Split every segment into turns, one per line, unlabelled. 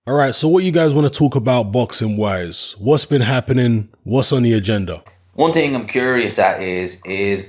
All right, so what you guys want to talk about boxing wise? What's been happening? What's on the agenda?
One thing I'm curious at is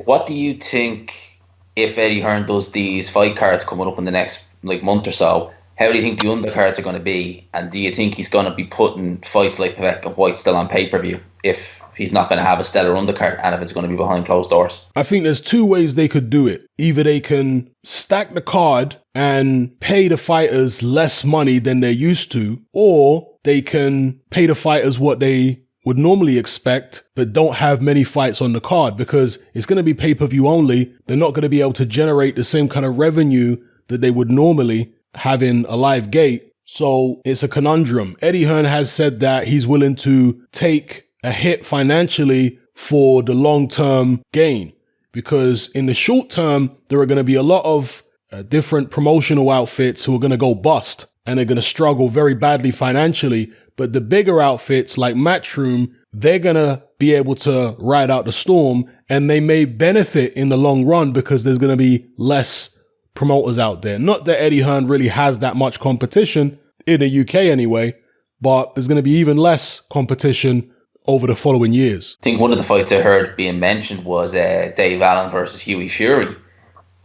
what do you think if Eddie Hearn does these fight cards coming up in the next month or so? How do you think the undercards are going to be? And do you think he's going to be putting fights like Pavek and White still on pay-per-view if he's not going to have a stellar undercard and if it's going to be behind closed doors?
I think there's two ways they could do it. Either they can stack the card and pay the fighters less money than they're used to, or they can pay the fighters what they would normally expect, but don't have many fights on the card because it's going to be pay-per-view only. They're not going to be able to generate the same kind of revenue that they would normally have in a live gate. So it's a conundrum. Eddie Hearn has said that he's willing to take a hit financially for the long-term gain, because in the short term, there are going to be a lot of different promotional outfits who are going to go bust and they're going to struggle very badly financially. But the bigger outfits like Matchroom, they're going to be able to ride out the storm and they may benefit in the long run because there's going to be less promoters out there. Not that Eddie Hearn really has that much competition in the UK anyway, but there's going to be even less competition over the following years.
I think one of the fights I heard being mentioned was Dave Allen versus Hughie Fury,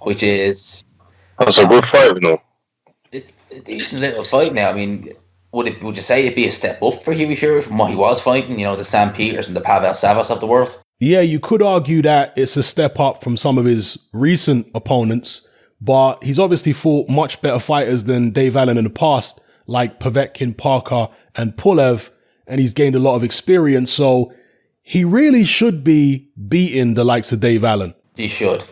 which is...
That's a good fight, you know.
A decent little fight now. I mean... Would you say it'd be a step up for Hughie Fury from what he was fighting, the Sam Peters and the Pavel Savas of the world?
Yeah, you could argue that it's a step up from some of his recent opponents, but he's obviously fought much better fighters than Dave Allen in the past, like Povetkin, Parker, and Pulev, and he's gained a lot of experience, so he really should be beating the likes of Dave Allen.
He should.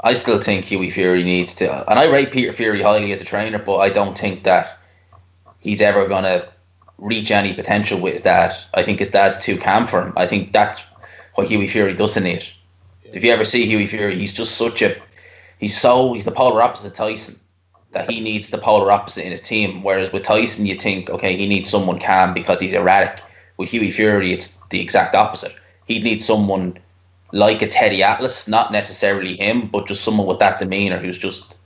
I still think Hughie Fury needs to, and I rate Peter Fury highly as a trainer, but I don't think that he's ever going to reach any potential with his dad. I think his dad's too calm for him. I think that's what Hughie Fury doesn't need. If you ever see Hughie Fury, he's just he's the polar opposite of Tyson, that he needs the polar opposite in his team. Whereas with Tyson, you think, okay, he needs someone calm because he's erratic. With Hughie Fury, it's the exact opposite. He needs someone like a Teddy Atlas, not necessarily him, but just someone with that demeanor who's just,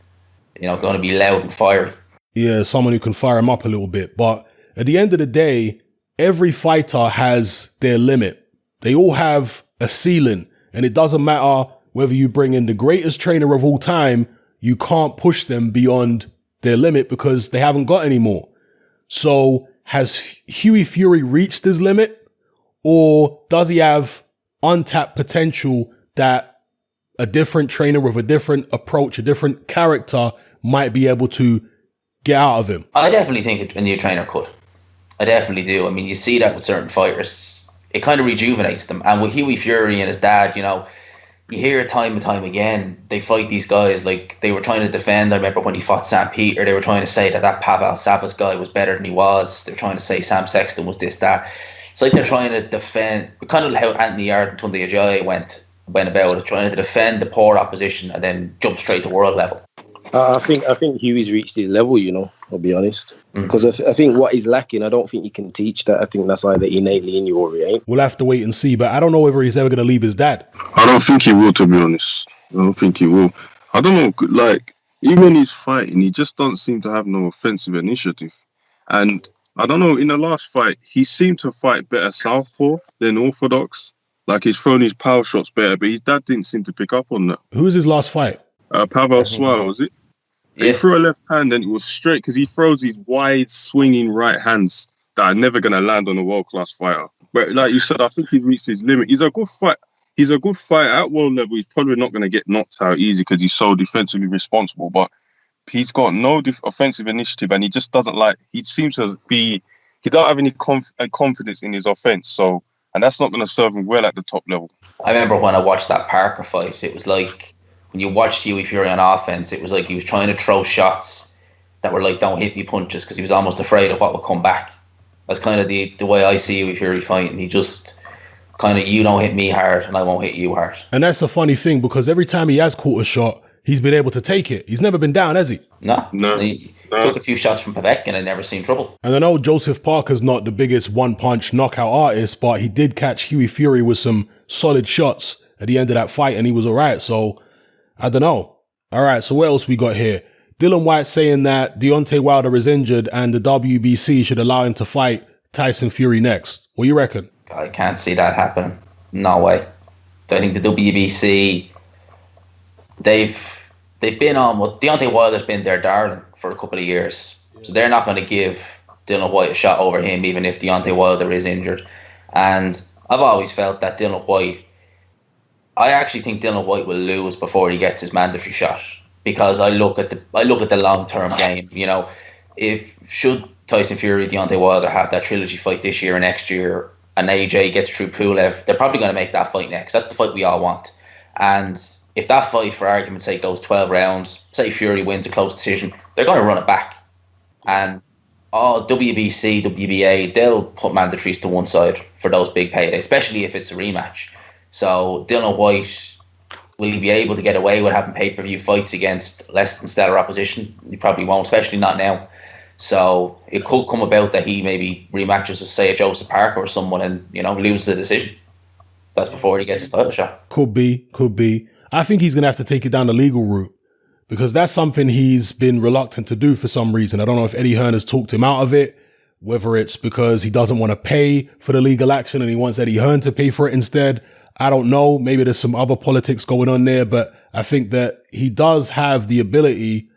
going to be loud and fiery.
Yeah, someone who can fire him up a little bit. But at the end of the day, every fighter has their limit. They all have a ceiling. And it doesn't matter whether you bring in the greatest trainer of all time, you can't push them beyond their limit because they haven't got any more. So has Hughie Fury reached his limit? Or does he have untapped potential that a different trainer with a different approach, a different character might be able to get out of him?
I definitely think a new trainer could. I definitely do. I mean, you see that with certain fighters. It kind of rejuvenates them. And with Hughie Fury and his dad, you hear it time and time again. They fight these guys like they were trying to defend. I remember when he fought Sam Peter, they were trying to say that Pavel Savas guy was better than he was. They're trying to say Sam Sexton was this, that. It's like they're trying to defend, kind of how Anthony Yarde and Tunde Ajayi went about it, trying to defend the poor opposition and then jump straight to world level.
I think Hughie's reached his level, I'll be honest. Because I think what he's lacking, I don't think you can teach that. I think that's either innately in you or it ain't.
We'll have to wait and see, but I don't know whether he's ever going to leave his dad.
I don't think he will, to be honest. I don't think he will. I don't know, even when he's fighting, he just doesn't seem to have no offensive initiative. And I don't know, in the last fight, he seemed to fight better southpaw than orthodox. He's thrown his power shots better, but his dad didn't seem to pick up on that.
Who was his last fight?
Pavel Swallow, was it? Yeah. He threw a left hand and it was straight because he throws these wide swinging right hands that are never going to land on a world-class fighter. But like you said, I think he's reached his limit. He's a good fight. He's a good fighter at world level. He's probably not going to get knocked out easy because he's so defensively responsible. But he's got no offensive initiative and he just doesn't he seems to be, he don't have any confidence in his offense. So, and that's not going to serve him well at the top level.
I remember when I watched that Parker fight, it was like, when you watched Hughie Fury on offense, it was like he was trying to throw shots that were like don't hit me punches because he was almost afraid of what would come back. That's kind of the way I see Hughie Fury fighting. He just kind of, you don't hit me hard and I won't hit you hard.
And that's the funny thing because every time he has caught a shot, he's been able to take it. He's never been down, has he?
No. He took a few shots from Povetkin and I never seen trouble.
And I know Joseph Parker's not the biggest one-punch knockout artist, but he did catch Hughie Fury with some solid shots at the end of that fight and he was all right. So I don't know. All right, so what else we got here? Dylan White saying that Deontay Wilder is injured and the WBC should allow him to fight Tyson Fury next. What do you reckon?
I can't see that happening. No way. I think the WBC, they've been on. Well, Deontay Wilder's been their darling for a couple of years, so they're not going to give Dylan White a shot over him, even if Deontay Wilder is injured. And I've always felt that I actually think Dylan White will lose before he gets his mandatory shot, because I look at the long term game. You know, should Tyson Fury, Deontay Wilder have that trilogy fight this year and next year, and AJ gets through Pulev, they're probably going to make that fight next. That's the fight we all want. And if that fight, for argument's sake, goes 12 rounds, say Fury wins a close decision, they're going to run it back. And WBC, WBA, they'll put mandatories to one side for those big paydays, especially if it's a rematch. So Dylan White, will he be able to get away with having pay-per-view fights against less than stellar opposition? He probably won't, especially not now. So it could come about that he maybe rematches with, say, a Joseph Parker or someone and, loses the decision. That's before he gets his title shot.
Could be. I think he's going to have to take it down the legal route, because that's something he's been reluctant to do for some reason. I don't know if Eddie Hearn has talked him out of it, whether it's because he doesn't want to pay for the legal action and he wants Eddie Hearn to pay for it instead. I don't know. Maybe there's some other politics going on there, but I think that he does have the ability,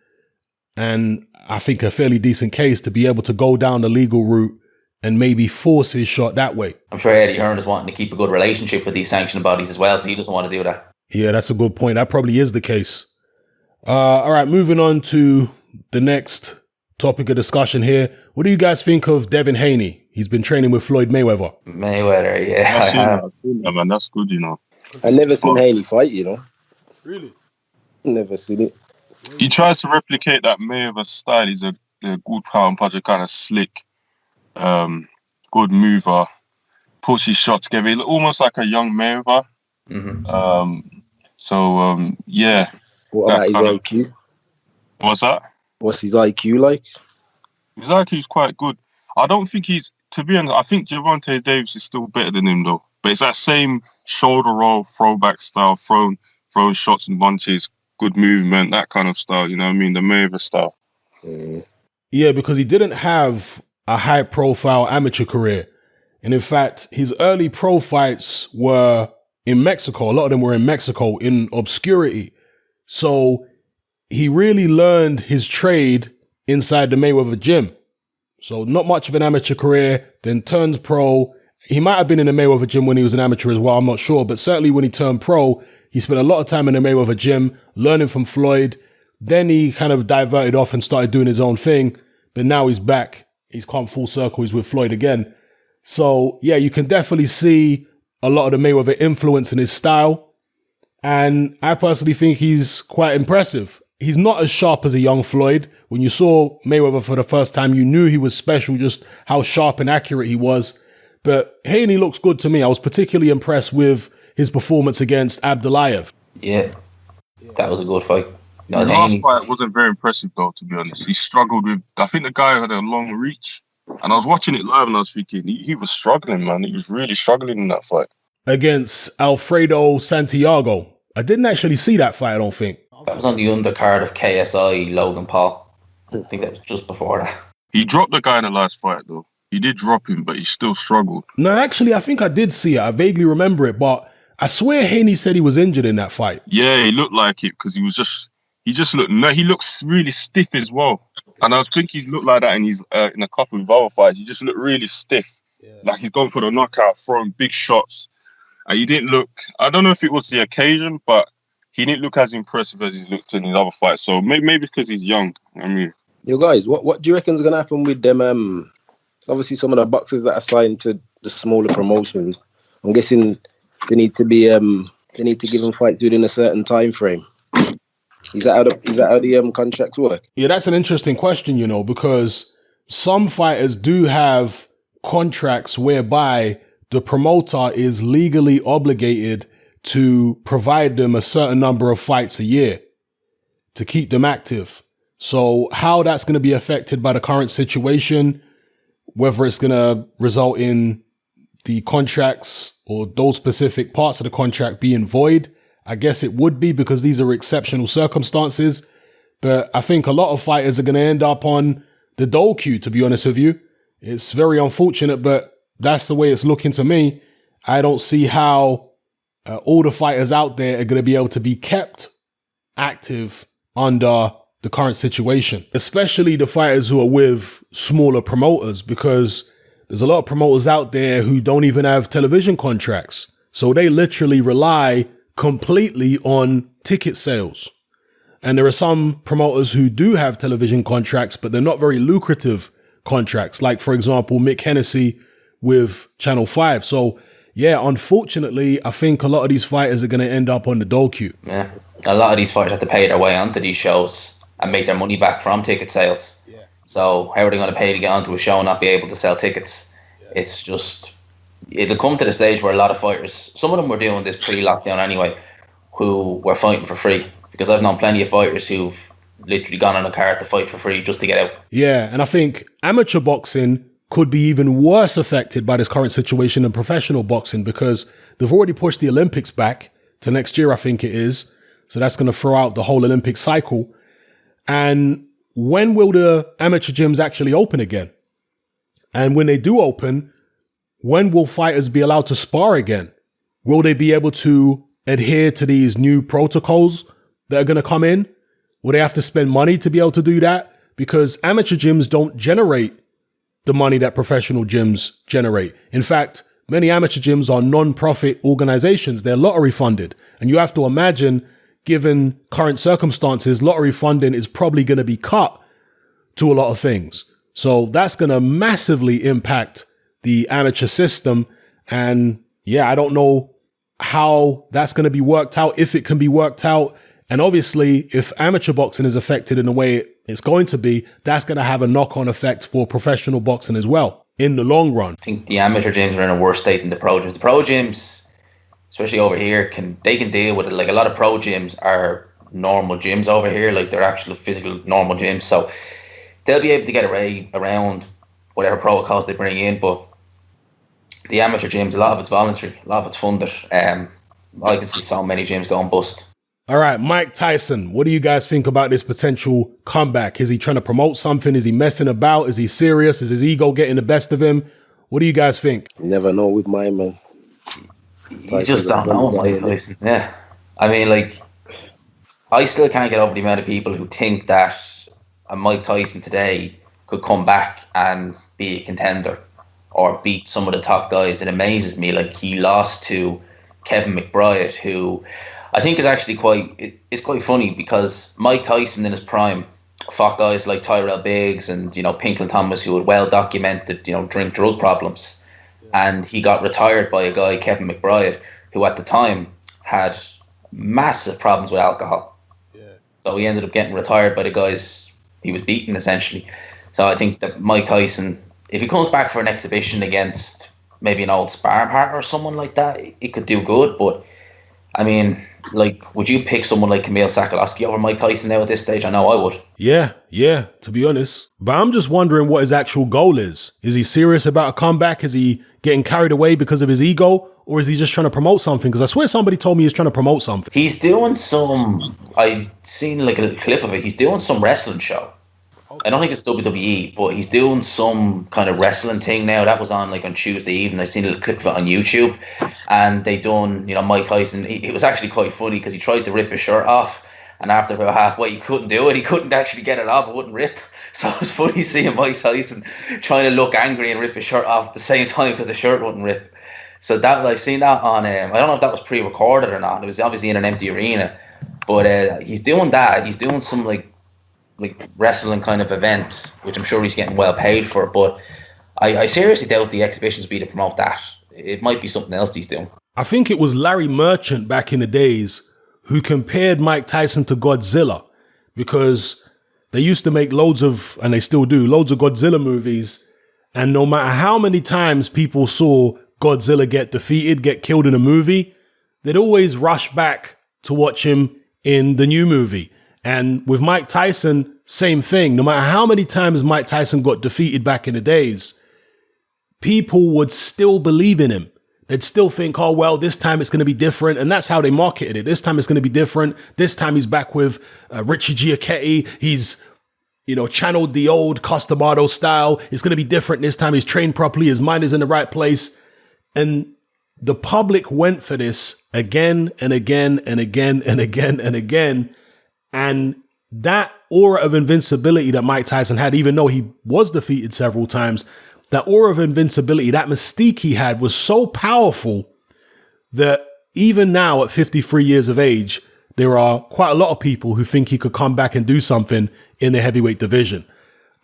and I think a fairly decent case, to be able to go down the legal route and maybe force his shot that way.
I'm sure Eddie Hearn is wanting to keep a good relationship with these sanctioning bodies as well, so he doesn't want to do that.
Yeah, that's a good point. That probably is the case. All right, moving on to the next topic of discussion here. What do you guys think of Devin Haney? He's been training with Floyd Mayweather.
Yeah.
I've seen that, man. That's good,
I never seen Haney fight,
Really?
Never seen it.
He tries to replicate that Mayweather style. He's a good power and puncher, kind of slick, good mover, puts his shot together. He's almost like a young Mayweather.
Mm-hmm.
Yeah.
What about his IQ?
What's that?
What's his IQ like?
His IQ's quite good. I don't think to be honest, I think Gervonta Davis is still better than him, though. But it's that same shoulder roll, throwback style, throwing shots and bunches, good movement, that kind of style, you know what I mean? The Mayweather style.
Yeah, because he didn't have a high-profile amateur career. And in fact, his early pro fights were in Mexico. A lot of them were in Mexico, in obscurity. So he really learned his trade inside the Mayweather gym. So not much of an amateur career, then turns pro. He might have been in the Mayweather gym when he was an amateur as well, I'm not sure. But certainly when he turned pro, he spent a lot of time in the Mayweather gym, learning from Floyd. Then he kind of diverted off and started doing his own thing. But now he's back. He's come full circle. He's with Floyd again. So yeah, you can definitely see a lot of the Mayweather influence in his style. And I personally think he's quite impressive. He's not as sharp as a young Floyd. When you saw Mayweather for the first time, you knew he was special, just how sharp and accurate he was. But Haney looks good to me. I was particularly impressed with his performance against Abdulayev.
Yeah, that was a good fight.
The last fight wasn't very impressive, though, to be honest. He struggled with, I think the guy had a long reach. And I was watching it live and I was thinking, he was struggling, man. He was really struggling in that fight.
Against Alfredo Santiago. I didn't actually see that fight, I don't think.
That was on the undercard of KSI Logan Paul. I think that was just before that.
He dropped the guy in the last fight, though. He did drop him, but he still struggled.
No, actually, I think I did see it. I vaguely remember it, but I swear Haney said he was injured in that fight.
Yeah, he looked like it because he looks really stiff as well. And I think he looked like that in a couple of other fights. He just looked really stiff. Yeah. Like he's gone for the knockout, throwing big shots. And he didn't look, I don't know if it was the occasion, but he didn't look as impressive as he's looked in his other fights. So maybe because he's young. I mean,
yo guys, what do you reckon is going to happen with them? Obviously, some of the boxers that are signed to the smaller promotions, I'm guessing they need to give them fights within a certain time frame. Is that how the contracts work?
Yeah, that's an interesting question, because some fighters do have contracts whereby the promoter is legally obligated to provide them a certain number of fights a year to keep them active. So how that's going to be affected by the current situation, whether it's going to result in the contracts or those specific parts of the contract being void, I guess it would be, because these are exceptional circumstances. But I think a lot of fighters are going to end up on the dole queue, to be honest with you. It's very unfortunate, but that's the way it's looking to me. I don't see how all the fighters out there are going to be able to be kept active under the current situation, especially the fighters who are with smaller promoters, because there's a lot of promoters out there who don't even have television contracts. So they literally rely completely on ticket sales. And there are some promoters who do have television contracts, but they're not very lucrative contracts. Like, for example, Mick Hennessy with Channel 5. So, yeah, unfortunately, I think a lot of these fighters are going to end up on the dole queue.
Yeah, a lot of these fighters have to pay their way onto these shows and make their money back from ticket sales. Yeah. So how are they going to pay to get onto a show and not be able to sell tickets? Yeah. It's just, it'll come to the stage where a lot of fighters, some of them were doing this pre-lockdown anyway, who were fighting for free. Because I've known plenty of fighters who've literally gone on a card to fight for free just to get out. Yeah,
and I think amateur boxing could be even worse affected by this current situation than professional boxing, because they've already pushed the Olympics back to next year, I think it is. So that's going to throw out the whole Olympic cycle. And when will the amateur gyms actually open again? And when they do open, when will fighters be allowed to spar again? Will they be able to adhere to these new protocols that are going to come in? Will they have to spend money to be able to do that? Because amateur gyms don't generate the money that professional gyms generate. In fact, many amateur gyms are non-profit organizations. They're lottery funded. And you have to imagine, given current circumstances, lottery funding is probably going to be cut to a lot of things. So that's going to massively impact the amateur system. And yeah, I don't know how that's going to be worked out, if it can be worked out. And obviously, if amateur boxing is affected in the way it's going to be, that's going to have a knock-on effect for professional boxing as well in the long run.
I think the amateur gyms are in a worse state than the pro gyms. The pro gyms, especially over here, can deal with it. Like, a lot of pro gyms are normal gyms over here, like they're actual physical normal gyms. So they'll be able to get around whatever protocols they bring in. But the amateur gyms, a lot of it's voluntary, a lot of it's funded. I can see so many gyms going bust.
All right, Mike Tyson, what do you guys think about this potential comeback? Is he trying to promote something? Is he messing about? Is he serious? Is his ego getting the best of him? What do you guys think?
You never know with my man.
You just don't know, Mike Tyson. Yeah. I mean, like, I still can't get over the amount of people who think that a Mike Tyson today could come back and be a contender or beat some of the top guys. It amazes me. Like, he lost to Kevin McBride, who I think is actually it's quite funny, because Mike Tyson in his prime fought guys like Tyrell Biggs and, Pinklon Thomas, who had well documented, drug problems. And he got retired by a guy, Kevin McBride, who at the time had massive problems with alcohol. Yeah. So he ended up getting retired by the guys he was beating, essentially. So I think that Mike Tyson, if he comes back for an exhibition against maybe an old sparring partner or someone like that, it could do good. But I mean, like, would you pick someone like Kamil Sakalowski over Mike Tyson now at this stage? I know I would.
Yeah, to be honest. But I'm just wondering what his actual goal is. Is he serious about a comeback? Is he getting carried away because of his ego? Or is he just trying to promote something? Because I swear somebody told me he's trying to promote something.
He's doing I've seen like a little clip of it. He's doing some wrestling show. I don't think it's WWE, but he's doing some kind of wrestling thing now. That was on on Tuesday evening. I seen a little clip of it on YouTube, and they done Mike Tyson. It was actually quite funny, because he tried to rip his shirt off, and after about halfway he couldn't do it. He couldn't actually get it off. It wouldn't rip. So it was funny seeing Mike Tyson trying to look angry and rip his shirt off at the same time, because the shirt wouldn't rip. So that I've seen that on. I don't know if that was pre-recorded or not. It was obviously in an empty arena, but he's doing that. He's doing some like wrestling kind of events, which I'm sure he's getting well paid for. But I seriously doubt the exhibitions be to promote that. It might be something else he's doing.
I think it was Larry Merchant back in the days who compared Mike Tyson to Godzilla, because they used to make loads of, and they still do, loads of Godzilla movies. And no matter how many times people saw Godzilla get defeated, get killed in a movie, they'd always rush back to watch him in the new movie. And with Mike Tyson, same thing. No matter how many times Mike Tyson got defeated back in the days, people would still believe in him they'd still think, oh, well, this time it's going to be different. And that's how they marketed it. This time it's going to be different. This time he's back with Richie Giacchetti. He's, channeled the old Costamado style. It's going to be different this time. He's trained properly. His mind is in the right place. And the public went for this again and again and again and again and again. And that aura of invincibility that Mike Tyson had, even though he was defeated several times, that aura of invincibility, that mystique he had was so powerful that even now at 53 years of age, there are quite a lot of people who think he could come back and do something in the heavyweight division.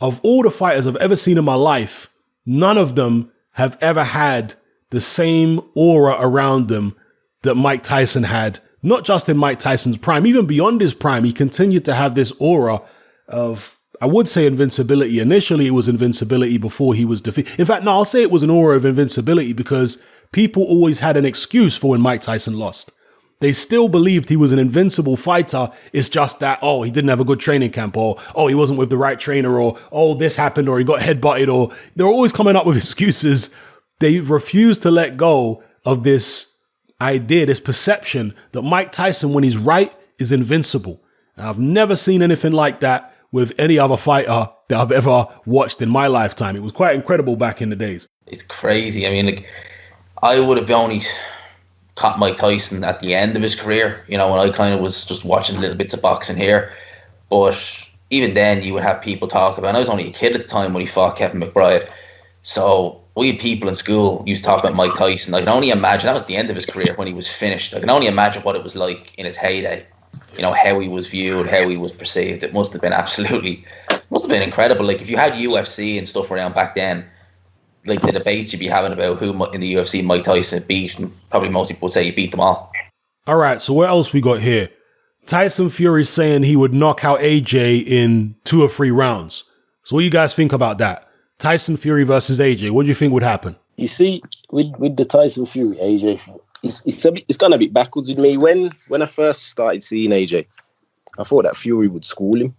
Of all the fighters I've ever seen in my life, none of them have ever had the same aura around them that Mike Tyson had. Not just in Mike Tyson's prime, even beyond his prime, he continued to have this aura of, I would say, invincibility. Initially, it was invincibility before he was defeated. In fact, no, I'll say it was an aura of invincibility because people always had an excuse for when Mike Tyson lost. They still believed he was an invincible fighter. It's just that, oh, he didn't have a good training camp, or, oh, he wasn't with the right trainer, or, oh, this happened, or he got headbutted, or they're always coming up with excuses. They refused to let go of this idea, this perception that Mike Tyson, when he's right, is invincible. And I've never seen anything like that with any other fighter that I've ever watched in my lifetime. It was quite incredible back in the days.
It's crazy. I mean, I would have only caught Mike Tyson at the end of his career, when I kind of was just watching little bits of boxing here. But even then, you would have people talk about, and I was only a kid at the time when he fought Kevin McBride. So we had people in school used to talk about Mike Tyson. I can only imagine, that was the end of his career when he was finished. I can only imagine what it was like in his heyday. How he was viewed, how he was perceived. It must have been incredible. Like, if you had UFC and stuff around back then, like the debates you'd be having about who in the UFC Mike Tyson beat, and probably most people would say he beat them all.
All right, so what else we got here? Tyson Fury saying he would knock out AJ in 2 or 3 rounds. So what do you guys think about that? Tyson Fury versus AJ. What do you think would happen?
You see, with the Tyson Fury AJ thing, it's gone a bit backwards with me. When I first started seeing AJ, I thought that Fury would school him,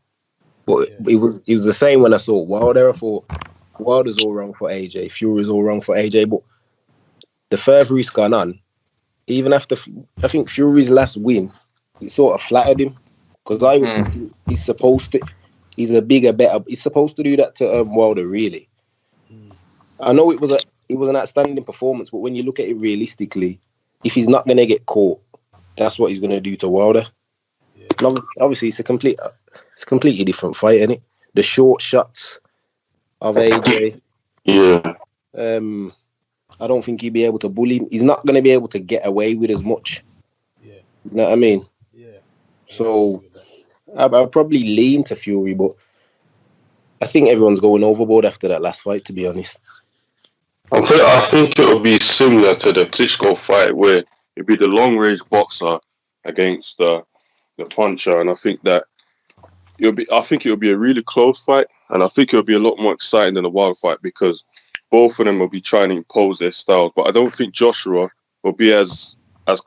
but it was the same when I saw Wilder. I thought Wilder's all wrong for AJ, Fury's all wrong for AJ. But the further he's gone on, even after I think Fury's last win, it sort of flattered him because I was thinking he's supposed to. He's a bigger, better. He's supposed to do that to Wilder, really. I know it was an outstanding performance, but when you look at it realistically, if he's not going to get caught, that's what he's going to do to Wilder. Yeah. Obviously, it's a completely different fight, isn't it? The short shots of AJ.
Yeah.
I don't think he'll be able to bully him. He's not going to be able to get away with as much. Yeah. You know what I mean?
Yeah.
So I'll probably lean to Fury, but I think everyone's going overboard after that last fight, to be honest.
I think it'll be similar to the Klitschko fight, where it'll be the long-range boxer against the puncher, and I think that it'll be a really close fight, and I think it'll be a lot more exciting than the Wilder fight because both of them will be trying to impose their styles. But I don't think Joshua will be as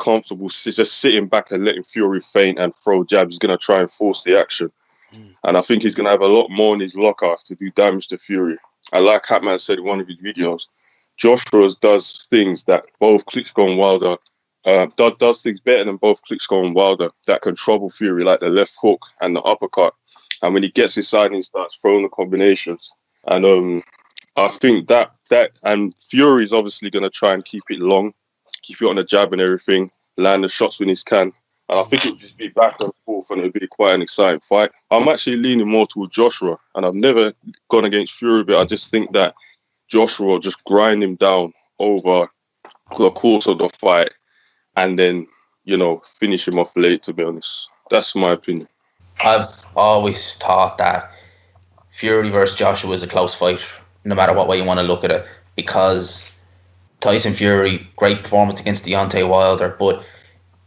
comfortable just sitting back and letting Fury feint and throw jabs. He's going to try and force the action. And I think he's going to have a lot more in his locker to do damage to Fury. And like Hatman said in one of his videos, Joshua does things that both Klitschko and Wilder does things better than both Klitschko and Wilder that can trouble Fury, like the left hook and the uppercut. And when he gets inside, he starts throwing the combinations. And I think that and Fury's obviously going to try and keep it long, keep it on the jab and everything, land the shots when he can. And I think it'll just be back and forth, and it'll be quite an exciting fight. I'm actually leaning more towards Joshua, and I've never gone against Fury, but I just think that Joshua will just grind him down over the course of the fight and then, finish him off late, to be honest. That's my opinion.
I've always thought that Fury versus Joshua is a close fight, no matter what way you want to look at it, because Tyson Fury, great performance against Deontay Wilder, but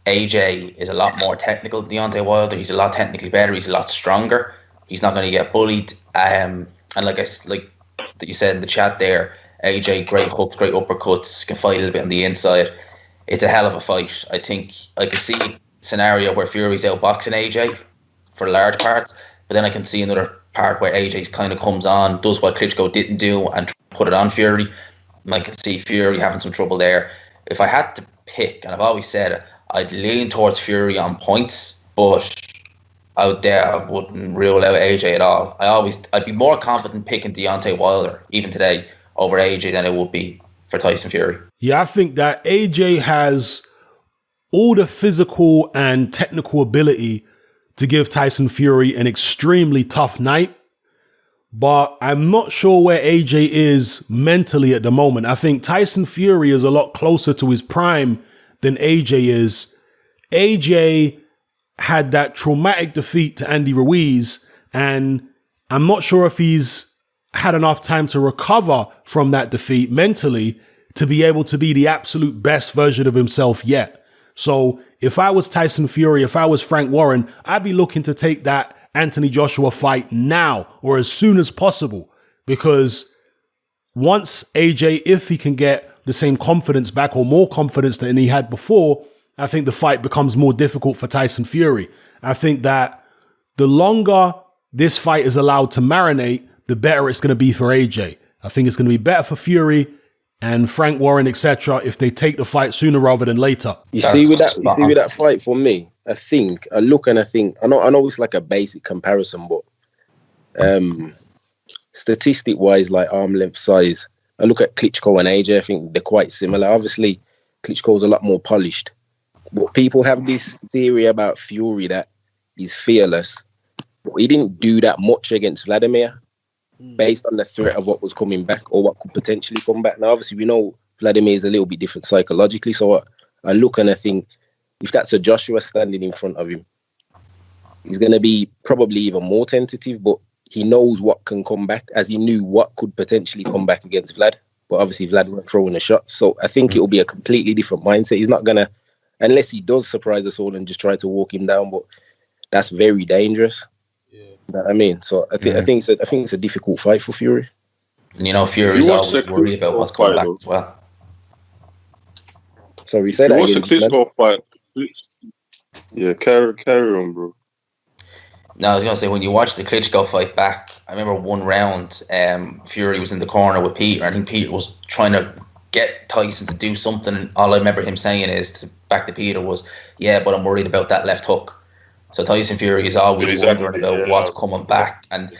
AJ is a lot more technical than Deontay Wilder. He's a lot technically better. He's a lot stronger. He's not going to get bullied. And like that you said in the chat there, AJ, great hooks, great uppercuts, can fight a little bit on the inside. It's a hell of a fight. I think I can see a scenario where Fury's outboxing AJ for large parts, but then I can see another part where AJ kind of comes on, does what Klitschko didn't do, and put it on Fury. And I can see Fury having some trouble there. if I had to pick, and I've always said it, I'd lean towards Fury on points, but out there I wouldn't rule out AJ at all. I'd be more confident picking Deontay Wilder even today over AJ than it would be for Tyson Fury.
Yeah, I think that AJ has all the physical and technical ability to give Tyson Fury an extremely tough night. But I'm not sure where AJ is mentally at the moment. I think Tyson Fury is a lot closer to his prime than AJ is. AJ had that traumatic defeat to Andy Ruiz, and I'm not sure if he's had enough time to recover from that defeat mentally to be able to be the absolute best version of himself yet. So if I was Tyson Fury, if I was Frank Warren, I'd be looking to take that Anthony Joshua fight now or as soon as possible, because once AJ, if he can get the same confidence back or more confidence than he had before, I think the fight becomes more difficult for Tyson Fury. I think that the longer this fight is allowed to marinate, the better it's going to be for AJ. I think it's going to be better for Fury and Frank Warren, etc., if they take the fight sooner rather than later.
You see with that fight, for me, I think I look and I think I know it's like a basic comparison, but statistic wise, like arm length size, I look at Klitschko and AJ. I think they're quite similar. Obviously, Klitschko's a lot more polished, but people have this theory about Fury that he's fearless, but he didn't do that much against Vladimir, based on the threat of what was coming back or what could potentially come back. Now, obviously, we know Vladimir is a little bit different psychologically. So I look and I think if that's a Joshua standing in front of him, he's going to be probably even more tentative, but he knows what can come back, as he knew what could potentially come back against Vlad. But obviously, Vlad went throwing a shot. So I think it'll be a completely different mindset. He's not going to, unless he does surprise us all and just try to walk him down, but that's very dangerous. You know what I mean? So I think it's a difficult fight for Fury.
And you know, Fury's always worried about what's coming back as well.
Sorry, say that again.
What's the Klitschko fight? Yeah, carry on, bro.
No, I was going to say, when you watch the Klitschko fight back, I remember one round, Fury was in the corner with Peter. I think Peter was trying to get Tyson to do something, and all I remember him saying is, back to Peter, was, yeah, but I'm worried about that left hook. So Tyson Fury is always wondering about what's coming back. And,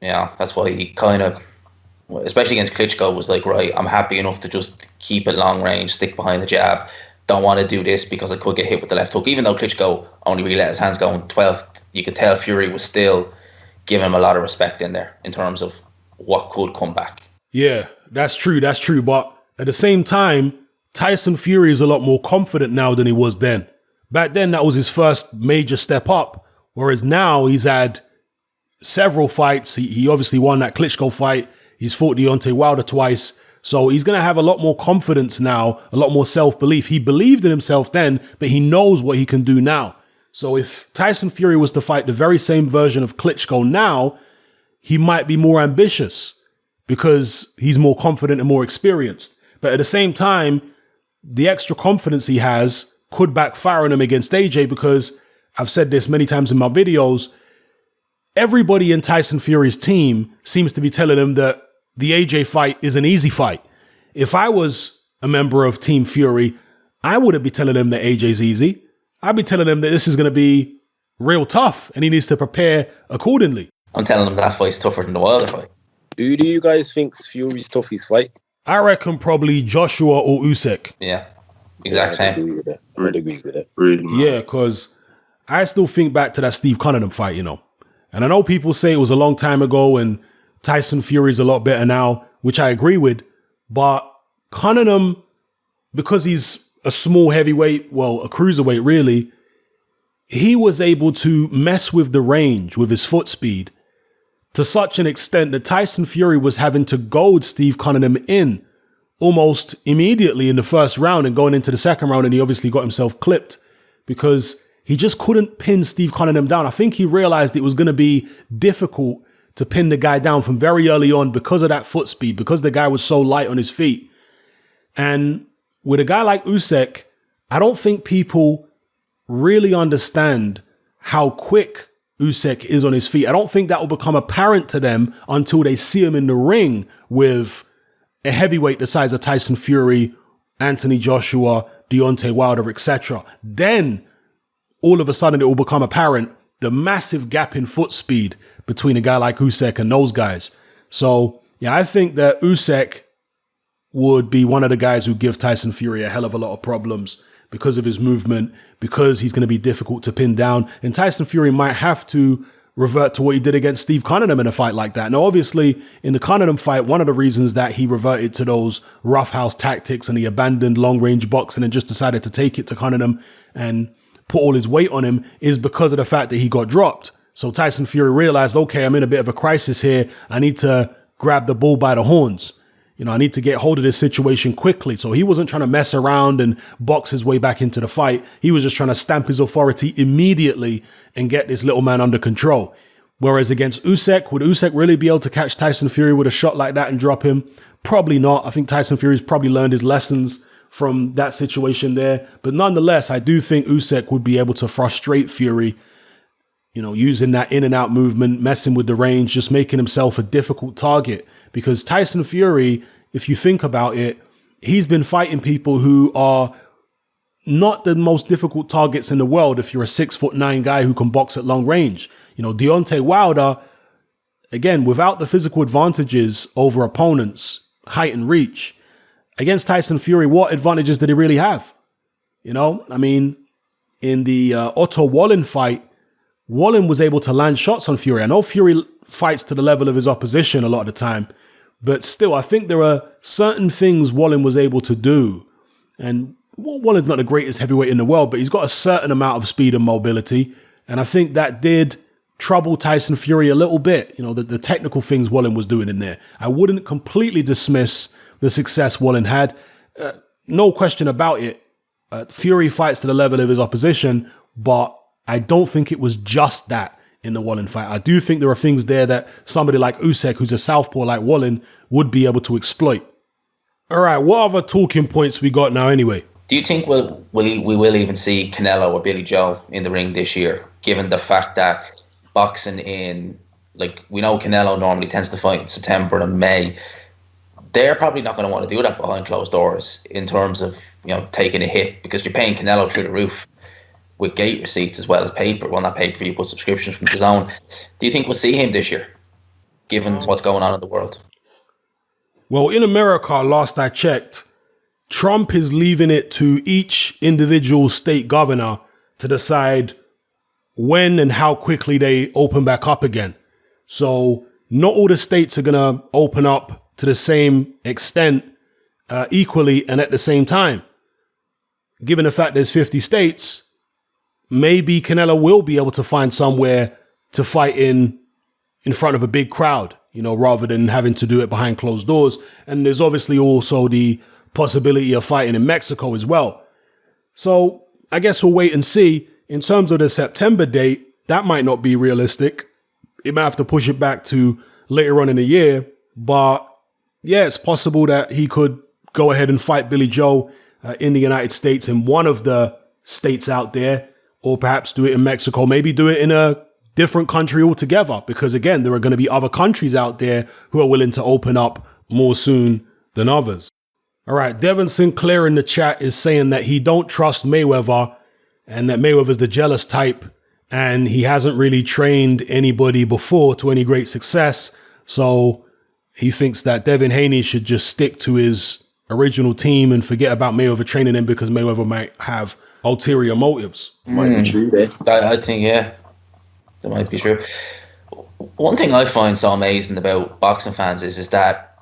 yeah, that's why he kind of, especially against Klitschko, was like, right, I'm happy enough to just keep it long range, stick behind the jab. Don't want to do this because I could get hit with the left hook. Even though Klitschko only really let his hands go in 12th, you could tell Fury was still giving him a lot of respect in there in terms of what could come back.
Yeah, that's true. But at the same time, Tyson Fury is a lot more confident now than he was then. Back then, that was his first major step up, whereas now he's had several fights. He obviously won that Klitschko fight. He's fought Deontay Wilder twice. So he's going to have a lot more confidence now, a lot more self-belief. He believed in himself then, but he knows what he can do now. So if Tyson Fury was to fight the very same version of Klitschko now, he might be more ambitious because he's more confident and more experienced. But at the same time, the extra confidence he has could backfire on him against AJ, because I've said this many times in my videos, everybody in Tyson Fury's team seems to be telling him that the AJ fight is an easy fight. If I was a member of Team Fury, I wouldn't be telling him that AJ's easy. I'd be telling him that this is going to be real tough and he needs to prepare accordingly.
I'm telling him that fight's tougher than the Wilder fight.
Who do you guys think's Fury's toughest fight?
I reckon probably Joshua or Usyk.
Yeah, exact same.
I'd agree with that.
Yeah, because I still think back to that Steve Cunningham fight, you know. And I know people say it was a long time ago and Tyson Fury's a lot better now, which I agree with. But Cunningham, because he's a small heavyweight, well, a cruiserweight really, he was able to mess with the range with his foot speed to such an extent that Tyson Fury was having to goad Steve Cunningham in almost immediately in the first round and going into the second round. And he obviously got himself clipped because he just couldn't pin Steve Cunningham down. I think he realized it was going to be difficult to pin the guy down from very early on because of that foot speed, because the guy was so light on his feet. And with a guy like Usyk, I don't think people really understand how quick Usyk is on his feet. I don't think that will become apparent to them until they see him in the ring with a heavyweight the size of Tyson Fury Anthony Joshua, Deontay Wilder, etc., then all of a sudden it will become apparent the massive gap in foot speed between a guy like Usyk and those guys. So, yeah, I think that Usyk would be one of the guys who give Tyson Fury a hell of a lot of problems because of his movement, because he's going to be difficult to pin down. And Tyson Fury might have to revert to what he did against Steve Cunningham in a fight like that. Now, obviously, in the Cunningham fight, one of the reasons that he reverted to those roughhouse tactics and he abandoned long-range boxing and just decided to take it to Cunningham and put all his weight on him is because of the fact that he got dropped. So Tyson Fury realized, okay, I'm in a bit of a crisis here. I need to grab the bull by the horns. You know, I need to get hold of this situation quickly. So he wasn't trying to mess around and box his way back into the fight. He was just trying to stamp his authority immediately and get this little man under control. Whereas against Usyk, would Usyk really be able to catch Tyson Fury with a shot like that and drop him? Probably not. I think Tyson Fury's probably learned his lessons from that situation there. But nonetheless, I do think Usyk would be able to frustrate Fury, you know, using that in and out movement, messing with the range, just making himself a difficult target. Because Tyson Fury, if you think about it, he's been fighting people who are not the most difficult targets in the world if you're a 6'9" guy who can box at long range. You know, Deontay Wilder, again, without the physical advantages over opponents, height and reach, against Tyson Fury, what advantages did he really have? You know, I mean, in the Otto Wallin fight, Wallin was able to land shots on Fury. I know Fury fights to the level of his opposition a lot of the time, but still, I think there are certain things Wallin was able to do. And Wallin's not the greatest heavyweight in the world, but he's got a certain amount of speed and mobility. And I think that did trouble Tyson Fury a little bit. You know, the technical things Wallin was doing in there. I wouldn't completely dismiss the success Wallin had. No question about it. Fury fights to the level of his opposition, but I don't think it was just that in the Wallin fight. I do think there are things there that somebody like Usyk, who's a southpaw like Wallin, would be able to exploit. All right, what other talking points we got now anyway?
Do you think we will even see Canelo or Billy Joe in the ring this year, given the fact that boxing in, like, we know Canelo normally tends to fight in September and May. They're probably not going to want to do that behind closed doors in terms of, you know, taking a hit, because you're paying Canelo through the roof with gate receipts as well as paper. Well, not pay-per-view, but subscriptions from DAZN. Do you think we'll see him this year, given what's going on in the world?
Well, in America, last I checked, Trump is leaving it to each individual state governor to decide when and how quickly they open back up again. So not all the states are going to open up to the same extent, equally and at the same time. Given the fact there's 50 states, maybe Canelo will be able to find somewhere to fight in front of a big crowd, you know, rather than having to do it behind closed doors. And there's obviously also the possibility of fighting in Mexico as well. So I guess we'll wait and see. In terms of the September date, that might not be realistic. It might have to push it back to later on in the year. But yeah, it's possible that he could go ahead and fight Billy Joe in the United States in one of the states out there, or perhaps do it in Mexico, maybe do it in a different country altogether, because again, there are going to be other countries out there who are willing to open up more soon than others. All right, Devin Sinclair in the chat is saying that he don't trust Mayweather and that Mayweather's the jealous type and he hasn't really trained anybody before to any great success. So he thinks that Devin Haney should just stick to his original team and forget about Mayweather training him because Mayweather might have ulterior motives.
Might be true there.
I think, yeah, that might be true. One thing I find so amazing about boxing fans is that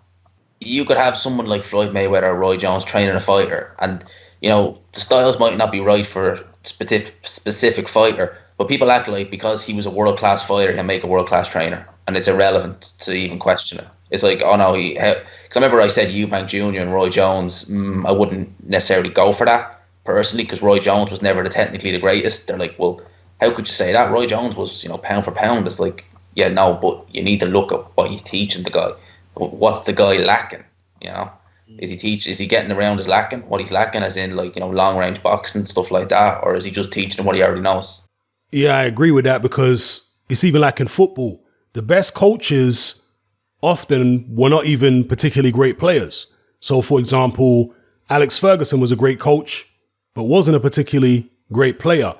you could have someone like Floyd Mayweather or Roy Jones training a fighter, and, you know, the styles might not be right for a specific fighter, but people act like because he was a world-class fighter, he'll make a world-class trainer, and it's irrelevant to even question it. It's like, oh no, because I remember I said Eubank Jr. and Roy Jones, I wouldn't necessarily go for that personally, because Roy Jones was never technically the greatest. They're like, well, how could you say that? Roy Jones was, you know, pound for pound. It's like, yeah, no, but you need to look at what he's teaching the guy. What's the guy lacking? You know, is he getting around his lacking? What he's lacking, as in, like, you know, long range boxing, stuff like that, or is he just teaching him what he already knows?
Yeah, I agree with that, because it's even like in football, the best coaches often were not even particularly great players. So, for example, Alex Ferguson was a great coach, but wasn't a particularly great player.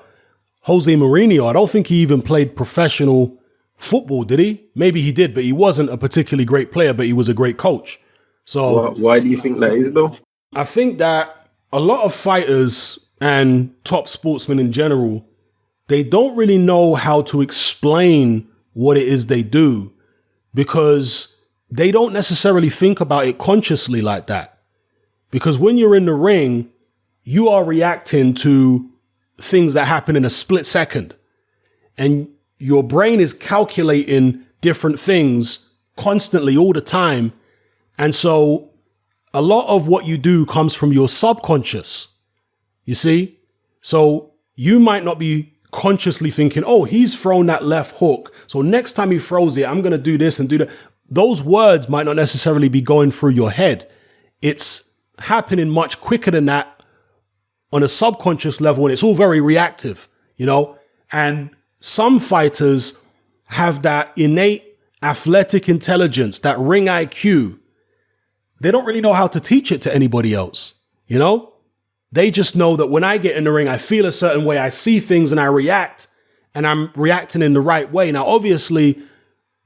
Jose Mourinho, I don't think he even played professional football, did he? Maybe he did, but he wasn't a particularly great player, but he was a great coach. So
why do you think that is, though?
I think that a lot of fighters and top sportsmen in general, they don't really know how to explain what it is they do because they don't necessarily think about it consciously like that. Because when you're in the ring, you are reacting to things that happen in a split second. And your brain is calculating different things constantly all the time. And so a lot of what you do comes from your subconscious, you see? So you might not be consciously thinking, oh, he's thrown that left hook, so next time he throws it, I'm going to do this and do that. Those words might not necessarily be going through your head. It's happening much quicker than that on a subconscious level, and it's all very reactive, you know? And some fighters have that innate athletic intelligence, that ring IQ. They don't really know how to teach it to anybody else, you know? They just know that when I get in the ring, I feel a certain way, I see things and I react, and I'm reacting in the right way. Now, obviously,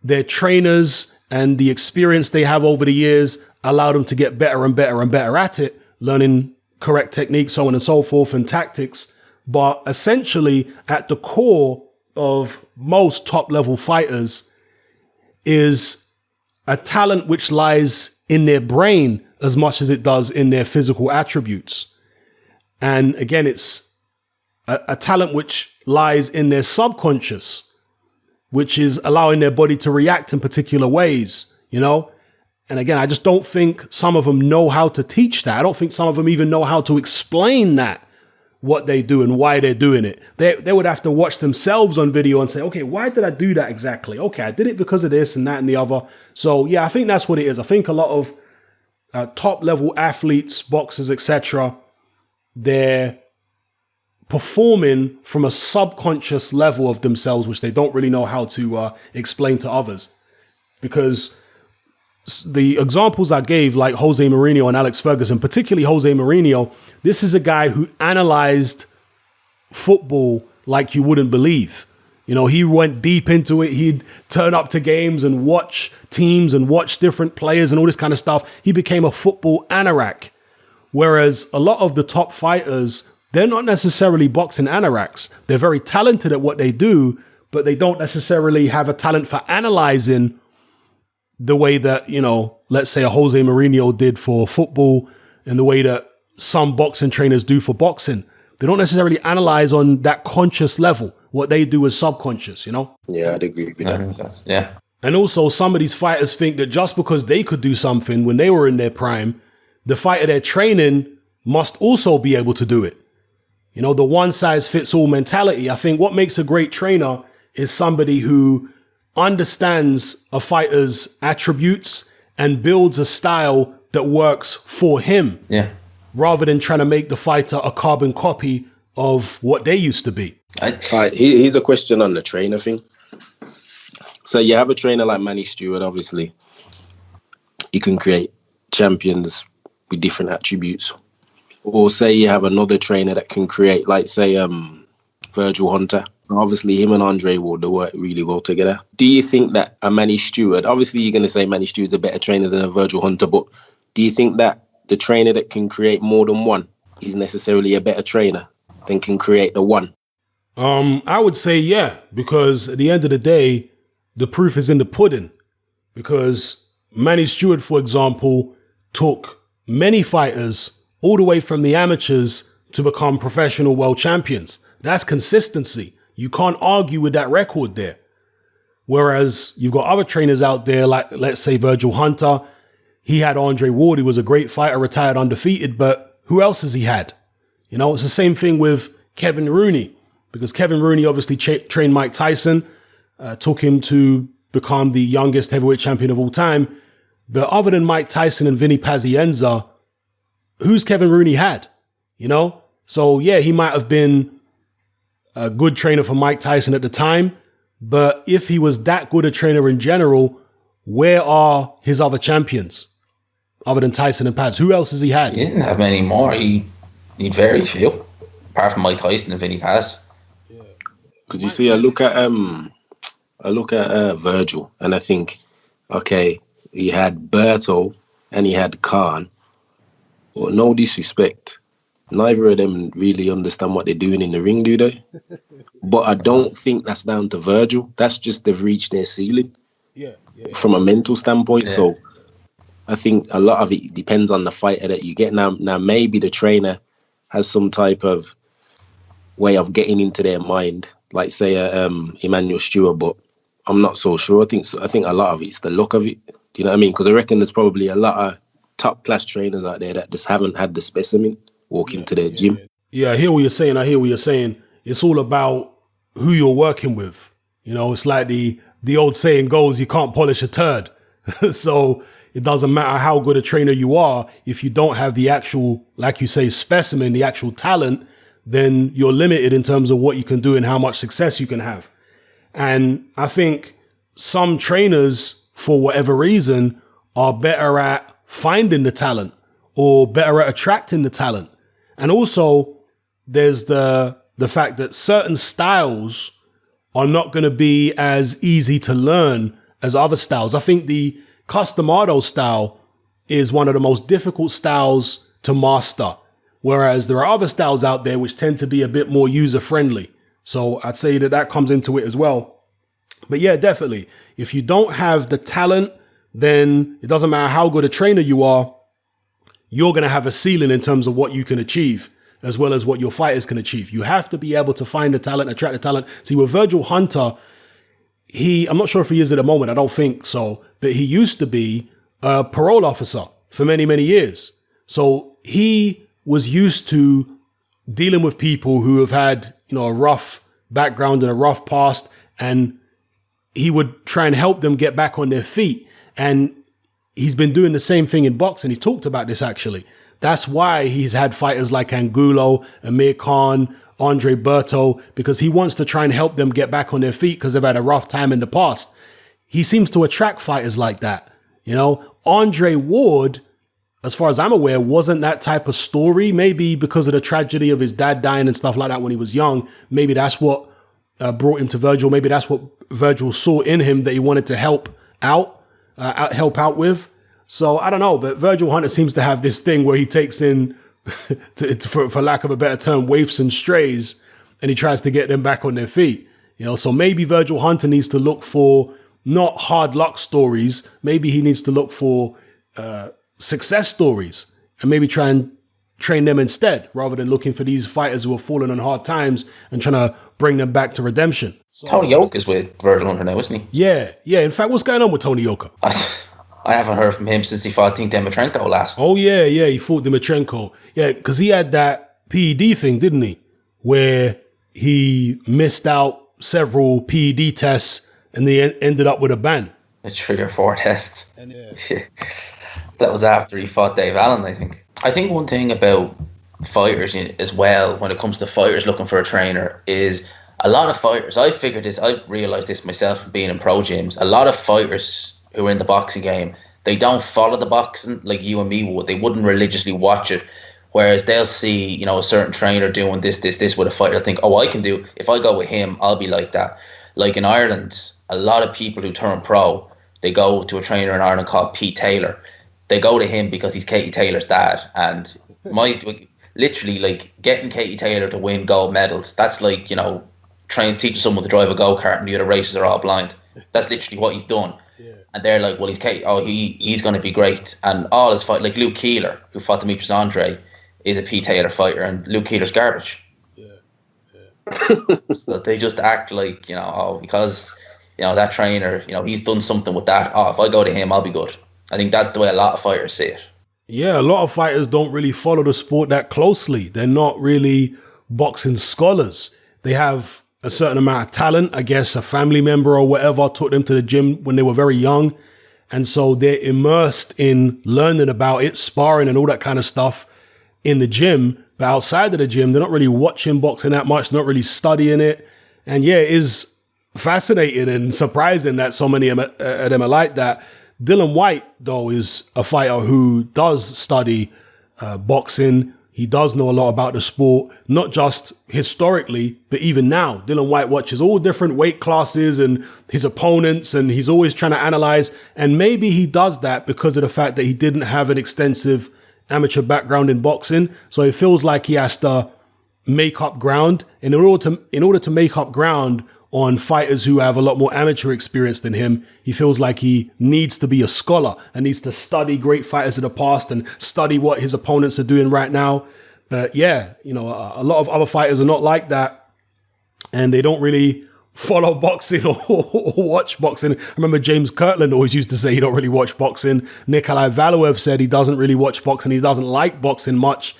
their trainers and the experience they have over the years allow them to get better and better and better at it, learning correct techniques, so on and so forth, and tactics. But essentially, at the core of most top-level fighters is a talent which lies in their brain as much as it does in their physical attributes. And again, it's a talent which lies in their subconscious, which is allowing their body to react in particular ways, you know? And again, I just don't think some of them know how to teach that. I don't think some of them even know how to explain that, what they do and why they're doing it. They would have to watch themselves on video and say, okay, why did I do that exactly? Okay, I did it because of this and that and the other. So yeah, I think that's what it is. I think a lot of top level athletes, boxers, etc., they're performing from a subconscious level of themselves, which they don't really know how to explain to others. Because the examples I gave, like Jose Mourinho and Alex Ferguson, particularly Jose Mourinho, this is a guy who analyzed football like you wouldn't believe. You know, he went deep into it. He'd turn up to games and watch teams and watch different players and all this kind of stuff. He became a football anorak. Whereas a lot of the top fighters, they're not necessarily boxing anoraks. They're very talented at what they do, but they don't necessarily have a talent for analyzing the way that, you know, let's say a Jose Mourinho did for football and the way that some boxing trainers do for boxing. They don't necessarily analyze on that conscious level. What they do is subconscious, you know?
Yeah, I'd agree with that.
Yeah.
And also some of these fighters think that just because they could do something when they were in their prime, the fighter they're training must also be able to do it. You know, the one size fits all mentality. I think what makes a great trainer is somebody who understands a fighter's attributes and builds a style that works for him.
Yeah.
Rather than trying to make the fighter a carbon copy of what they used to be.
Here's a question on the trainer thing. So you have a trainer like Manny Stewart, obviously. You can create champions with different attributes. Or say you have another trainer that can create, like, say, Virgil Hunter. Obviously, him and Andre Ward, they work really well together. Do you think that a Manny Stewart, obviously you're going to say Manny Stewart's a better trainer than a Virgil Hunter, but do you think that the trainer that can create more than one is necessarily a better trainer than can create the one?
I would say yeah, because at the end of the day, the proof is in the pudding. Because Manny Stewart, for example, took many fighters all the way from the amateurs to become professional world champions. That's consistency. You can't argue with that record there. Whereas you've got other trainers out there, like, let's say, Virgil Hunter. He had Andre Ward, who was a great fighter, retired undefeated, but who else has he had? You know, it's the same thing with Kevin Rooney, because Kevin Rooney obviously trained Mike Tyson, took him to become the youngest heavyweight champion of all time. But other than Mike Tyson and Vinny Pazienza, who's Kevin Rooney had? You know? So yeah, he might have been a good trainer for Mike Tyson at the time, but if he was that good a trainer in general, where are his other champions? other than Tyson and Paz? Who else has he had?
He didn't have many more. He had very few, apart from Mike Tyson and Vinny Paz.
Because you see, I look at Virgil, and I think, okay, he had Berto and he had Khan. Well, no disrespect, neither of them really understand what they're doing in the ring, do they? But I don't think that's down to Virgil. That's just they've reached their ceiling. From a mental standpoint. Yeah. So I think a lot of it depends on the fighter that you get. Now maybe the trainer has some type of way of getting into their mind, like say Emmanuel Stewart, but I'm not so sure. I think a lot of it's the look of it. Do you know what I mean? Because I reckon there's probably a lot of top class trainers out there that just haven't had the specimen walk into their gym.
Yeah, I hear what you're saying. It's all about who you're working with. You know, it's like the old saying goes, you can't polish a turd. So it doesn't matter how good a trainer you are. If you don't have the actual, like you say, specimen, the actual talent, then you're limited in terms of what you can do and how much success you can have. And I think some trainers, for whatever reason, are better at finding the talent or better at attracting the talent. And also there's the fact that certain styles are not going to be as easy to learn as other styles. I think the Customado style is one of the most difficult styles to master, whereas there are other styles out there which tend to be a bit more user-friendly. So I'd say that comes into it as well. But yeah, definitely, if you don't have the talent, then it doesn't matter how good a trainer you are, you're going to have a ceiling in terms of what you can achieve, as well as what your fighters can achieve. You have to be able to find the talent, attract the talent. See, with Virgil Hunter, I'm not sure if he is at the moment, I don't think so, but he used to be a parole officer for many, many years. So he was used to dealing with people who have had, a rough background and a rough past, and he would try and help them get back on their feet. And he's been doing the same thing in boxing. He's talked about this actually. That's why he's had fighters like Angulo, Amir Khan, Andre Berto, because he wants to try and help them get back on their feet because they've had a rough time in the past. He seems to attract fighters like that. Andre Ward, as far as I'm aware, wasn't that type of story. Maybe because of the tragedy of his dad dying and stuff like that when he was young. Maybe that's what brought him to Virgil. Maybe that's what Virgil saw in him that he wanted to help out with. So I don't know, but Virgil Hunter seems to have this thing where he takes in, for lack of a better term, waifs and strays, and he tries to get them back on their feet. So maybe Virgil Hunter needs to look for not hard luck stories. Maybe he needs to look for success stories and maybe try and train them instead, rather than looking for these fighters who are falling on hard times and trying to bring them back to redemption.
So, Tony Yoka is with Virgil Hunter now, isn't he?
Yeah. In fact, what's going on with Tony Yoka?
I haven't heard from him since he fought Dimitrenko last.
Oh, yeah, he fought Dimitrenko. Yeah, because he had that PED thing, didn't he? Where he missed out several PED tests and they ended up with a ban.
It's 3 or 4 tests. That was after he fought Dave Allen, I think. I think one thing about fighters as well, when it comes to fighters looking for a trainer, is a lot of fighters, I realised this myself from being in pro gyms, a lot of fighters who are in the boxing game, they don't follow the boxing like you and me would. They wouldn't religiously watch it. Whereas they'll see, a certain trainer doing this with a fighter. They'll think, I can do, if I go with him, I'll be like that. Like in Ireland, a lot of people who turn pro, they go to a trainer in Ireland called Pete Taylor. They go to him because he's Katie Taylor's dad. And literally, like, getting Katie Taylor to win gold medals, that's like, teaching someone to drive a go-kart and the other races are all blind. That's literally what he's done. Yeah. And they're like, well, he's going to be great. And all his fight, like Luke Keeler, who fought Demetrius Andre, is a Pete Taylor fighter, and Luke Keeler's garbage. So they just act like, because, that trainer, he's done something with that. If I go to him, I'll be good. I think that's the way a lot of fighters see it. Yeah,
a lot of fighters don't really follow the sport that closely. They're not really boxing scholars. They have a certain amount of talent. I guess a family member or whatever took them to the gym when they were very young. And so they're immersed in learning about it, sparring and all that kind of stuff in the gym. But outside of the gym, they're not really watching boxing that much, not really studying it. And yeah, it is fascinating and surprising that so many of them are like that. Dylan White, though, is a fighter who does study boxing. He does know a lot about the sport, not just historically, but even now. Dylan White watches all different weight classes and his opponents, and he's always trying to analyze. And maybe he does that because of the fact that he didn't have an extensive amateur background in boxing. So it feels like he has to make up ground. And in order to make up ground on fighters who have a lot more amateur experience than him, he feels like he needs to be a scholar and needs to study great fighters of the past and study what his opponents are doing right now. But yeah, a lot of other fighters are not like that, and they don't really follow boxing or watch boxing. I remember James Kirtland always used to say he don't really watch boxing. Nikolai Valuev said he doesn't really watch boxing. He doesn't like boxing much.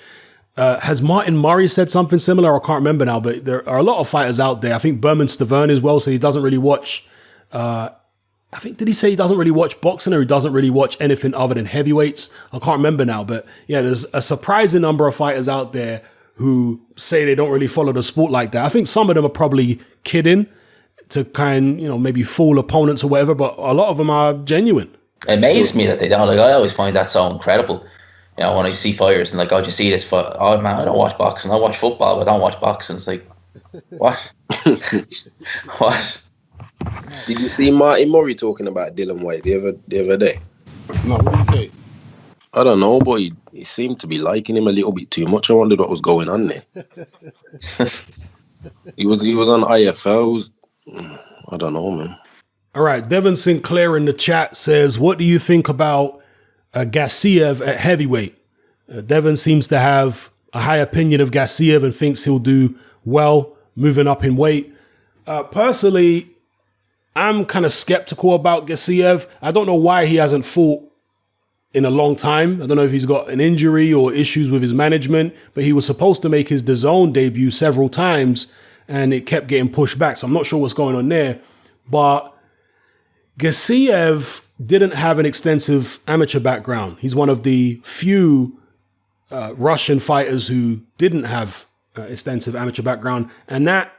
Has Martin Murray said something similar? I can't remember now, but there are a lot of fighters out there. I think Berman Stavern as well, so he doesn't really watch. Did he say he doesn't really watch boxing, or he doesn't really watch anything other than heavyweights? I can't remember now, but yeah, there's a surprising number of fighters out there who say they don't really follow the sport like that. I think some of them are probably kidding to maybe fool opponents or whatever, but a lot of them are genuine.
It amazes me that they don't. Like, I always find that so incredible. When I see fighters and like, oh, did you see this fight? Oh man, I don't watch boxing. I watch football, but I don't watch boxing. It's like, what? What?
Did you see Martin Murray talking about Dylan White the other day?
No, what did he say?
I don't know, but he seemed to be liking him a little bit too much. I wondered what was going on there. He was on IFL. I don't know, man.
All right, Devin Sinclair in the chat says, what do you think about Gassiev at heavyweight? Devin seems to have a high opinion of Gassiev and thinks he'll do well moving up in weight. Personally, I'm kind of skeptical about Gassiev. I don't know why he hasn't fought in a long time. I don't know if he's got an injury or issues with his management, but he was supposed to make his DAZN debut several times and it kept getting pushed back. So I'm not sure what's going on there. But Gassiev didn't have an extensive amateur background. He's one of the few Russian fighters who didn't have extensive amateur background. And that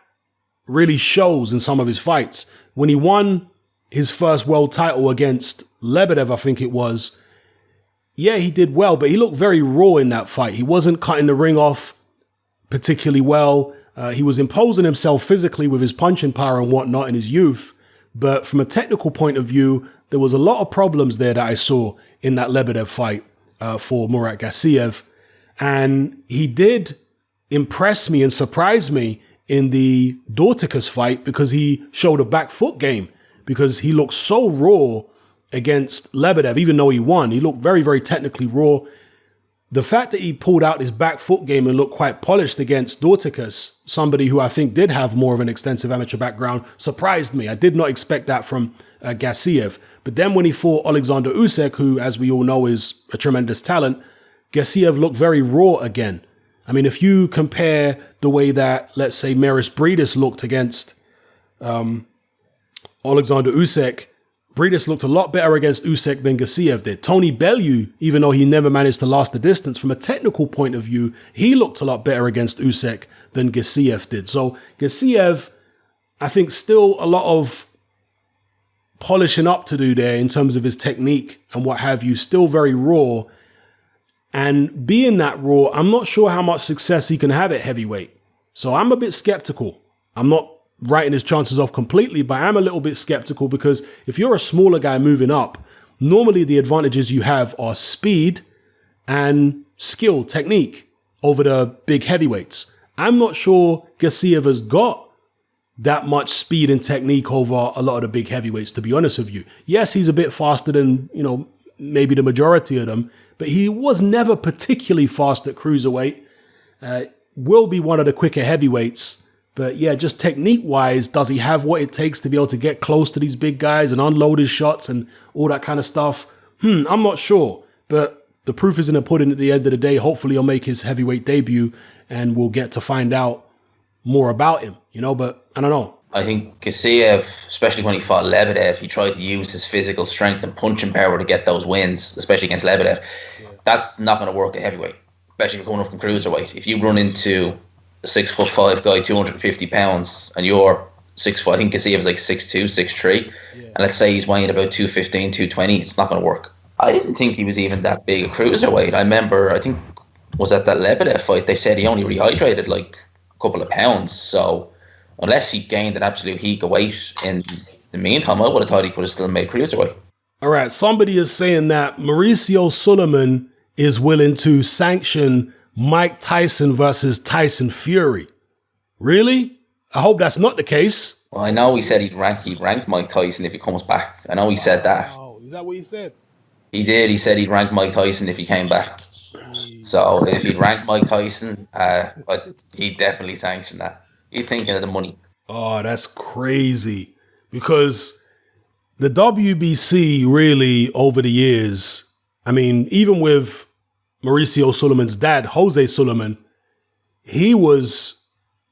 really shows in some of his fights. When he won his first world title against Lebedev, I think it was, yeah, he did well, but he looked very raw in that fight. He wasn't cutting the ring off particularly well. He was imposing himself physically with his punching power and whatnot in his youth. But from a technical point of view, there was a lot of problems there that I saw in that Lebedev fight for Murat Gassiev. And he did impress me and surprise me in the Dorticus fight because he showed a back foot game, because he looked so raw against Lebedev. Even though he won, he looked very, very technically raw. The fact that he pulled out his back foot game and looked quite polished against Dorticus, somebody who I think did have more of an extensive amateur background, surprised me. I did not expect that from Gassiev. But then when he fought Alexander Usyk, who, as we all know, is a tremendous talent, Gassiev looked very raw again. I mean, if you compare the way that, let's say, Maris Briedis looked against Alexander Usyk, Briedis looked a lot better against Usyk than Gassiev did. Tony Bellew, even though he never managed to last the distance, from a technical point of view, he looked a lot better against Usyk than Gassiev did. So Gassiev, I think, still a lot of polishing up to do there in terms of his technique and what have you, still very raw. And being that raw, I'm not sure how much success he can have at heavyweight. So I'm a bit skeptical. I'm not writing his chances off completely, but I'm a little bit skeptical because if you're a smaller guy moving up, normally the advantages you have are speed and skill, technique over the big heavyweights. I'm not sure Gassiev has got that much speed and technique over a lot of the big heavyweights, to be honest with you. Yes, he's a bit faster than, maybe the majority of them, but he was never particularly fast at cruiserweight. Will be one of the quicker heavyweights. But yeah, just technique-wise, does he have what it takes to be able to get close to these big guys and unload his shots and all that kind of stuff? I'm not sure. But the proof is in the pudding at the end of the day. Hopefully he'll make his heavyweight debut and we'll get to find out more about him, but I don't know.
I think Gassiev, especially when he fought Lebedev, he tried to use his physical strength and punching power to get those wins, especially against Lebedev. Yeah. That's not going to work at heavyweight, especially if you're coming up from cruiserweight. If you run into a 6'5" guy, 250 pounds, and you're 6'4", I think Garcia was like 6'2", 6'3", and let's say he's weighing about 215, 220, it's not going to work. I didn't think he was even that big a cruiserweight. I remember, I think, was at that Lebedev fight, they said he only rehydrated like a couple of pounds. So unless he gained an absolute heap of weight in the meantime, I would have thought he could have still made cruiserweight.
All right, somebody is saying that Mauricio Sulaiman is willing to sanction Mike Tyson versus Tyson Fury. Really? I hope that's not the case.
Well, I know he said he'd rank Mike Tyson if he comes back. I know he said that.
Oh, is that what he said?
He did. He said he'd rank Mike Tyson if he came back. Jeez. So if he'd rank Mike Tyson, he'd definitely sanction that. He's thinking of the money.
Oh, that's crazy. Because the WBC really, over the years, I mean, even with Mauricio Sulaiman's dad, Jose Sulaiman, he was,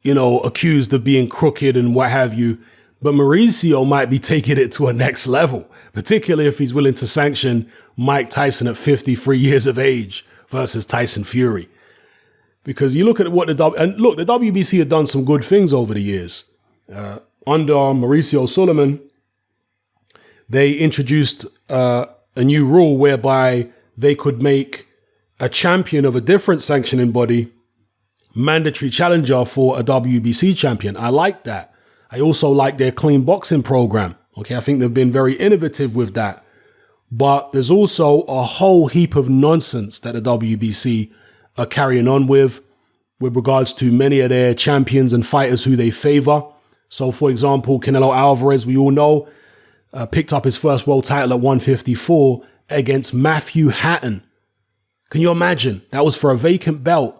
accused of being crooked and what have you. But Mauricio might be taking it to a next level, particularly if he's willing to sanction Mike Tyson at 53 years of age versus Tyson Fury. Because you look at what the WBC had done some good things over the years. Under Mauricio Sulaiman, they introduced a new rule whereby they could make a champion of a different sanctioning body mandatory challenger for a WBC champion. I like that. I also like their clean boxing program. Okay, I think they've been very innovative with that. But there's also a whole heap of nonsense that the WBC are carrying on with regards to many of their champions and fighters who they favor. So, for example, Canelo Alvarez, we all know, picked up his first world title at 154 against Matthew Hatton. Can you imagine? That was for a vacant belt.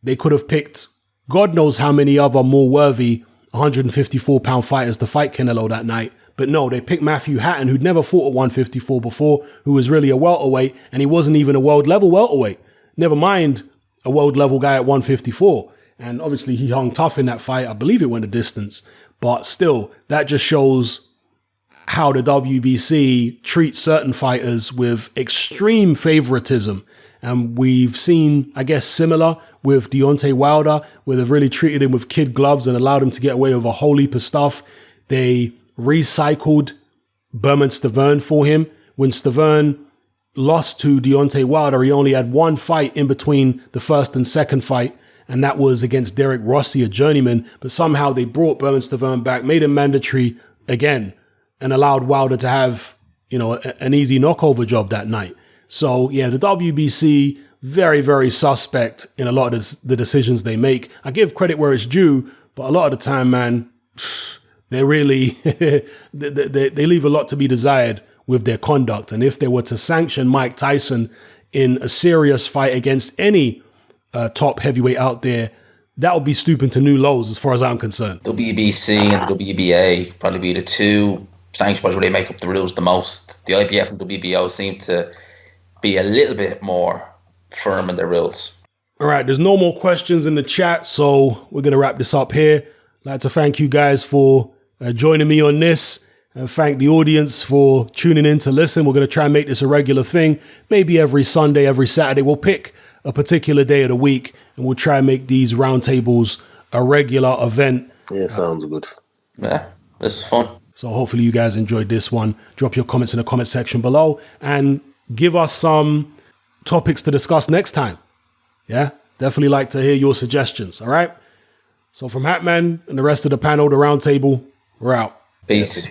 They could have picked God knows how many other more worthy 154-pound fighters to fight Canelo that night. But no, they picked Matthew Hatton, who'd never fought at 154 before, who was really a welterweight, and he wasn't even a world-level welterweight. Never mind a world-level guy at 154. And obviously he hung tough in that fight. I believe it went a distance. But still, that just shows how the WBC treats certain fighters with extreme favoritism. And we've seen, I guess, similar with Deontay Wilder, where they've really treated him with kid gloves and allowed him to get away with a whole heap of stuff. They recycled Berman Stavern for him. When Stavern lost to Deontay Wilder, he only had one fight in between the first and second fight, and that was against Derek Rossi, a journeyman. But somehow they brought Berman Stavern back, made him mandatory again, and allowed Wilder to have, an easy knockover job that night. So, yeah, the WBC, very, very suspect in a lot of the decisions they make. I give credit where it's due, but a lot of the time, man, they really, they leave a lot to be desired with their conduct. And if they were to sanction Mike Tyson in a serious fight against any top heavyweight out there, that would be stooping to new lows as far as I'm concerned.
WBC and WBA probably be the two sanctions bodies where they make up the rules the most. The IBF and WBO seem to be a little bit more firm in their rules.
All right, there's no more questions in the chat, so we're going to wrap this up here. I'd like to thank you guys for joining me on this, and thank the audience for tuning in to listen. We're going to try and make this a regular thing. Maybe every Sunday, every Saturday, we'll pick a particular day of the week, and we'll try and make these roundtables a regular event.
Yeah, sounds good.
Yeah, this is fun.
So hopefully you guys enjoyed this one. Drop your comments in the comment section below, and give us some topics to discuss next time. Yeah, definitely like to hear your suggestions. All right. So from Hatman and the rest of the panel, the round table, we're out.
Peace.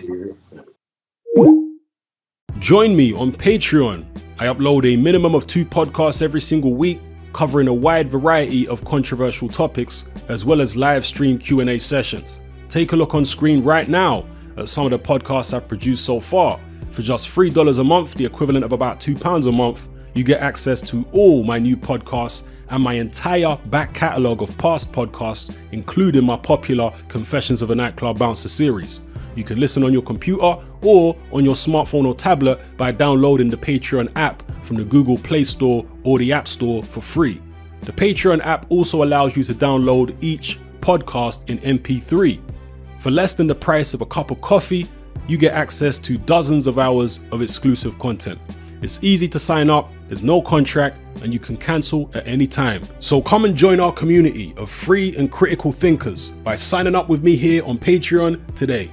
Join me on Patreon. I upload a minimum of 2 podcasts every single week, covering a wide variety of controversial topics, as well as live stream Q&A sessions. Take a look on screen right now at some of the podcasts I've produced so far. For just $3 a month, the equivalent of about £2 a month, you get access to all my new podcasts and my entire back catalogue of past podcasts, including my popular Confessions of a Nightclub Bouncer series. You can listen on your computer or on your smartphone or tablet by downloading the Patreon app from the Google Play Store or the App Store for free. The Patreon app also allows you to download each podcast in MP3. For less than the price of a cup of coffee, you get access to dozens of hours of exclusive content. It's easy to sign up, there's no contract, and you can cancel at any time. So come and join our community of free and critical thinkers by signing up with me here on Patreon today.